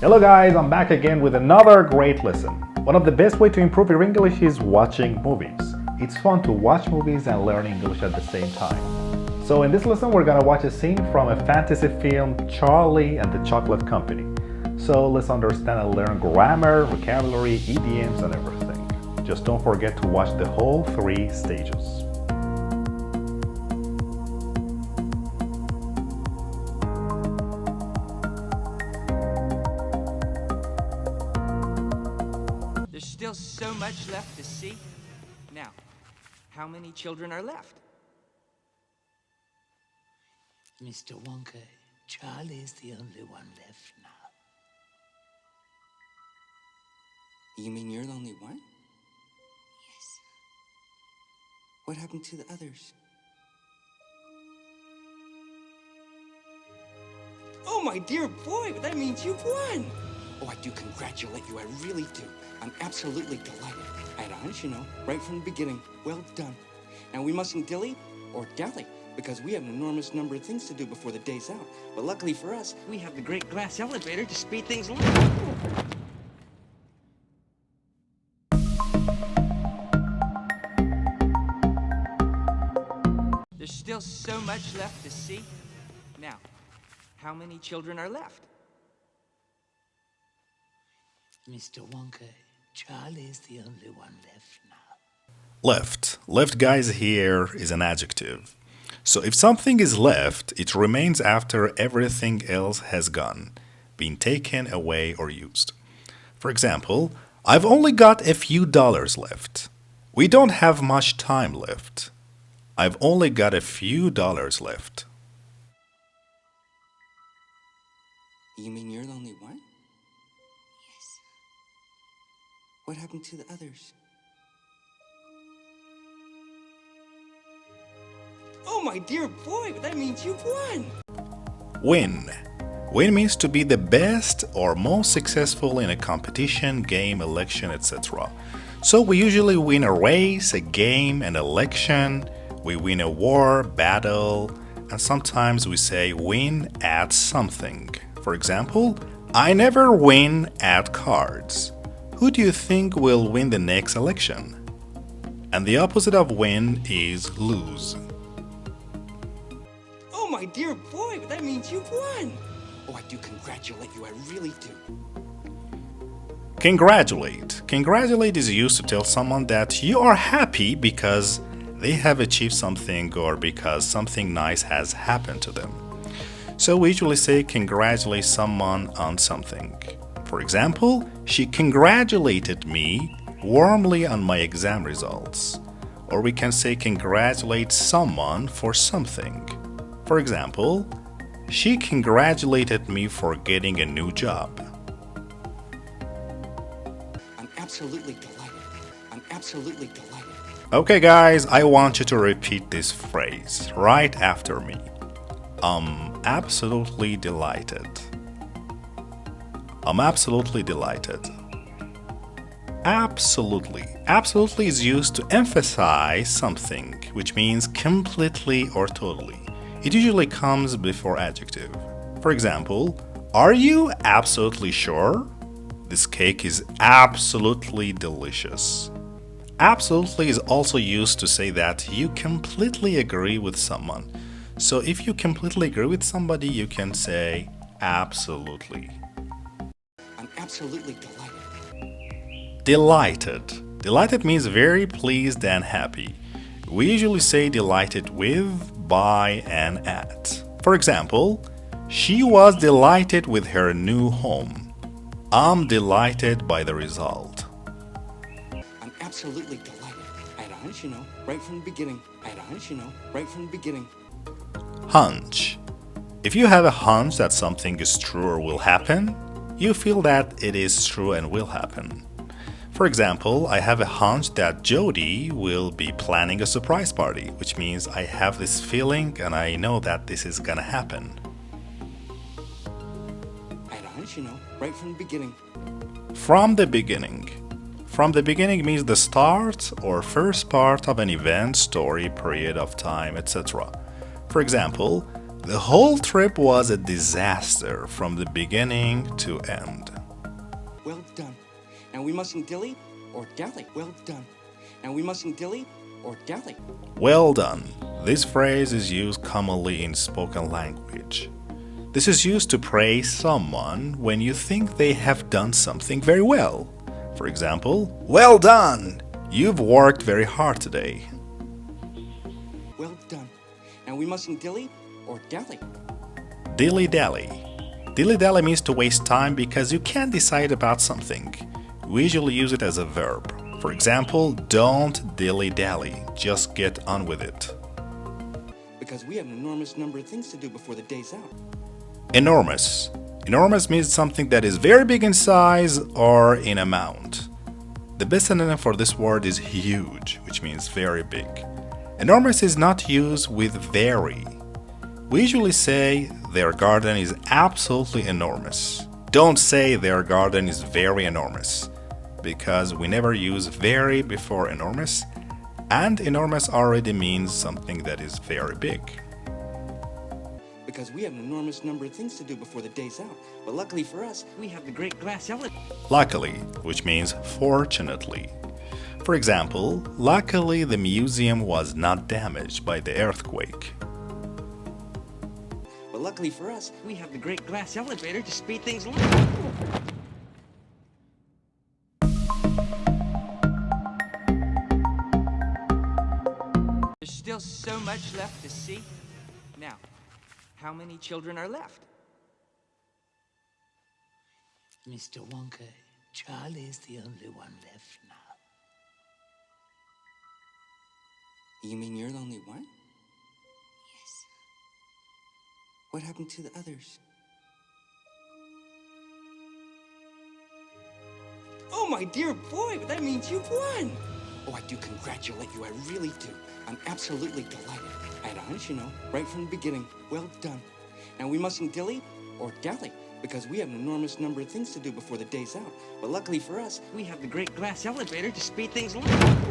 Hello guys, I'm back again with another great lesson. One of the best way to improve your English is watching movies. It's fun to watch movies and learn English at the same time. So in this lesson we're gonna watch a scene from a fantasy film, Charlie and the Chocolate Company. So let's understand and learn grammar, vocabulary, idioms and everything. Just don't forget to watch the whole 3 stages. There's still so much left to see. Now, how many children are left? Mr. Wonka, Charlie's the only one left now. You mean you're the only one? Yes. What happened to the others? Oh, my dear boy, that means you've won! Oh, I do congratulate you, I really do. I'm absolutely delighted. I had a hunch, you know, right from the beginning. Well done. Now, we mustn't dilly or dally, because we have an enormous number of things to do before the day's out. But luckily for us, we have the great glass elevator to speed things along. There's still so much left to see. Now, how many children are left? Mr. Wonka, Charlie's the only one left now. Left. Left, guys, here is an adjective. So if something is left, it remains after everything else has gone, been taken away or used. For example, I've only got a few dollars left. We don't have much time left. I've only got a few dollars left. You mean you're the only one? Yes. What happened to the others? Oh, my dear boy, that means you've won! Win. Win means to be the best or most successful in a competition, game, election, etc. So we usually win a race, a game, an election, we win a war, battle, and sometimes we say win at something. For example, I never win at cards. Who do you think will win the next election? And the opposite of win is lose. Oh, my dear boy, that means you've won! Oh, I do congratulate you, I really do. Congratulate. Congratulate is used to tell someone that you are happy because they have achieved something or because something nice has happened to them. So we usually say congratulate someone on something. For example, she congratulated me warmly on my exam results. Or we can say congratulate someone for something. For example, she congratulated me for getting a new job. I'm absolutely delighted. I'm absolutely delighted. Okay guys, I want you to repeat this phrase right after me. I'm absolutely delighted. I'm absolutely delighted. Absolutely. Absolutely is used to emphasize something, which means completely or totally. It usually comes before adjective. For example, are you absolutely sure? This cake is absolutely delicious. Absolutely is also used to say that you completely agree with someone. So if you completely agree with somebody, you can say absolutely. I'm absolutely delighted. Delighted. Delighted means very pleased and happy. We usually say delighted with, by, and at. For example, she was delighted with her new home. I'm delighted by the result. I'm absolutely delighted. I had a hunch, you know, right from the beginning. I had a hunch, you know, right from the beginning. Hunch. If you have a hunch that something is true or will happen, you feel that it is true and will happen. For example, I have a hunch that Jody will be planning a surprise party, which means I have this feeling and I know that this is gonna happen. I had a hunch, you know, right from the beginning. From the beginning. From the beginning means the start or first part of an event, story, period of time, etc. For example, The whole trip was a disaster from the beginning to end. Well done. And we mustn't dilly or dally. Well done. And we mustn't dilly or dally. Well done. This phrase is used commonly in spoken language. This is used to praise someone when you think they have done something very well. For example, well done! You've worked very hard today. Well done. And we mustn't dilly or dally. Dilly-dally. Dilly-dally means to waste time because you can't decide about something. We usually use it as a verb. For example, don't dilly-dally, just get on with it. Because we have an enormous number of things to do before the day's out. Enormous. Enormous means something that is very big in size or in amount. The best synonym for this word is huge, which means very big. Enormous is not used with very. We usually say their garden is absolutely enormous. Don't say their garden is very enormous, because we never use very before enormous, and enormous already means something that is very big. Because we have an enormous number of things to do before the day's out. But luckily for us, we have the great glass elevator. Luckily, which means fortunately. For example, luckily the museum was not damaged by the earthquake. But luckily for us, we have the great glass elevator to speed things along. There's still so much left to see. Now, how many children are left? Mr. Wonka, Charlie's the only one left now. You mean you're the only one? Yes. What happened to the others? Oh, my dear boy, that means you've won! Oh, I do congratulate you, I really do. I'm absolutely delighted. I had a hunch, you know, right from the beginning. Well done. Now, we mustn't dilly or dally, because we have an enormous number of things to do before the day's out. But luckily for us, we have the great glass elevator to speed things along.